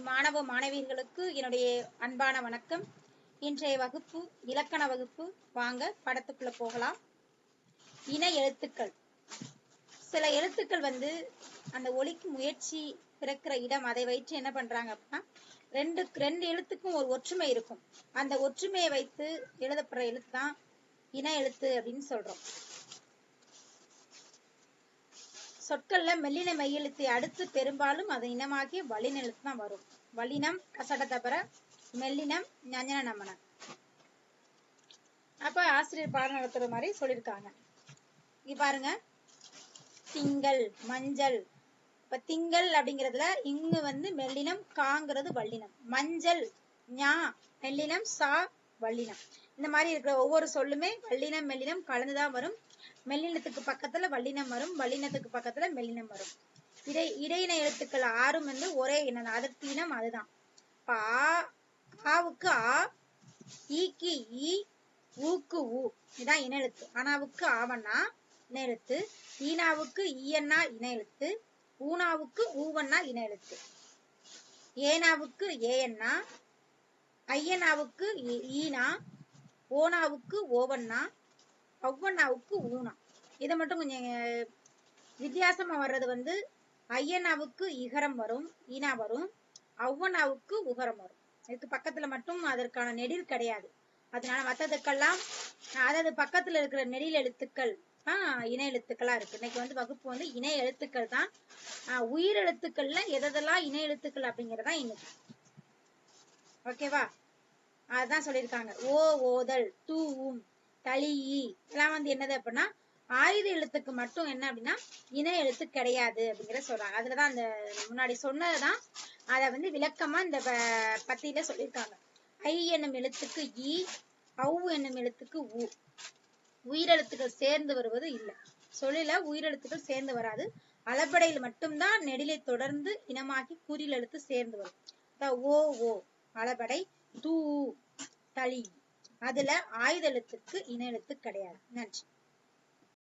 மாணவ மாணவிகளுக்கு என்னுடைய அன்பான வணக்கம். இன்றைய வகுப்பு இலக்கண வகுப்பு. வாங்க படத்துக்குள்ள போகலாம். இன எழுத்துக்கள். சில எழுத்துக்கள் அந்த ஒலிக்கு முயற்சி பிறக்கிற இடம், அதை வைத்து என்ன பண்றாங்க அப்படின்னா, ரெண்டு எழுத்துக்கும் ஒரு ஒற்றுமை இருக்கும். அந்த ஒற்றுமையை வைத்து எழுதப்படுற எழுத்து தான் இன எழுத்து அப்படின்னு சொல்றோம். சொற்கள்ல மெல்லின மெய்யெழுத்தை அடுத்து பெரும்பாலும் அது இனமாகிய வல்லின எழுத்து தான் வரும். வல்லினம் கசட தபர, மெல்லினம் ஞஞ்சன நமன. அப்ப ஆசிரியர் பாடம் நடத்துற மாதிரி சொல்லியிருக்காங்க. இங்க பாருங்க, திங்கள், மஞ்சள். இப்ப திங்கள் அப்படிங்கிறதுல இங்கு மெல்லினம், காங்கிறது வல்லினம். மஞ்சள் ஞா மெல்லினம், சா வல்லினம். இந்த மாதிரி இருக்கிற ஒவ்வொரு சொல்லுமே வல்லினம் மெல்லினம் கலந்துதான் வரும். மெல்லினத்துக்கு பக்கத்துல வல்லினம் வரும், வல்லினத்துக்கு பக்கத்துல மெல்லினம் வரும். இடையின எழுத்துக்கள் ஆறும் ஒரே இனம், அதற்கு இனம் அதுதான். ஆவுக்கு ஆ, ஈக்கு ஈ, ஊக்கு ஊ, இதான் இன எழுத்து. ஆனாவுக்கு ஆவண்ணா இன எழுத்து, ஈனாவுக்கு ஈயண்ணா இன எழுத்து, ஊனாவுக்கு ஊவண்ணா இன எழுத்து, ஏனாவுக்கு ஏயண்ணா, ஐயனாவுக்கு ஈனா, ஓனாவுக்கு ஓவண்ணா, ஒவ்வொன்னாவுக்கு ஊனா. இதை மட்டும் கொஞ்சம் வித்தியாசமா வர்றது ஐயனாவுக்கு இகரம் வரும், ஈனா வரும், ஒவ்வொன்னாவுக்கு உகரம் வரும். இதுக்கு பக்கத்துல மட்டும் அதற்கான நெடில் கிடையாது. அதனால மற்றதுக்கெல்லாம் அதாவது பக்கத்துல இருக்கிற நெடில் எழுத்துக்கள் இன எழுத்துக்களா இருக்கு. இன்னைக்கு வகுப்பு இன எழுத்துக்கள் தான். உயிர் எழுத்துக்கள்ல எதெல்லாம் இன எழுத்துக்கள் அப்படிங்கறதான் இன்னைக்கு. ஓகேவா? அதுதான் சொல்லியிருக்காங்க. ஓ, ஓதல், தூவும், தளியி எல்லாம் என்னது அப்படின்னா ஆயுத எழுத்துக்கு மட்டும் என்ன அப்படின்னா இன எழுத்து கிடையாது அப்படிங்கிற சொல்றாங்க. அதுலதான் அந்த முன்னாடி சொன்னதுதான் அத விளக்கமா இந்த பத்தியில சொல்லியிருக்காங்க. ஐ என்னும் எழுத்துக்கு ஈ, ஔ என்னும் எழுத்துக்கு ஊ. உயிரெழுத்துக்கள் சேர்ந்து வருவது இல்லை. சொல்லில உயிரெழுத்துக்கள் சேர்ந்து வராது. அளபடையில் மட்டும்தான் நெடிலை தொடர்ந்து இனமாகி குறில் எழுத்து சேர்ந்து வரும். ஓ ஓ அளபடை, தூ தளி, அதுல ஆயுத எழுத்துக்கு இன எழுத்து கிடையாது. நன்றி.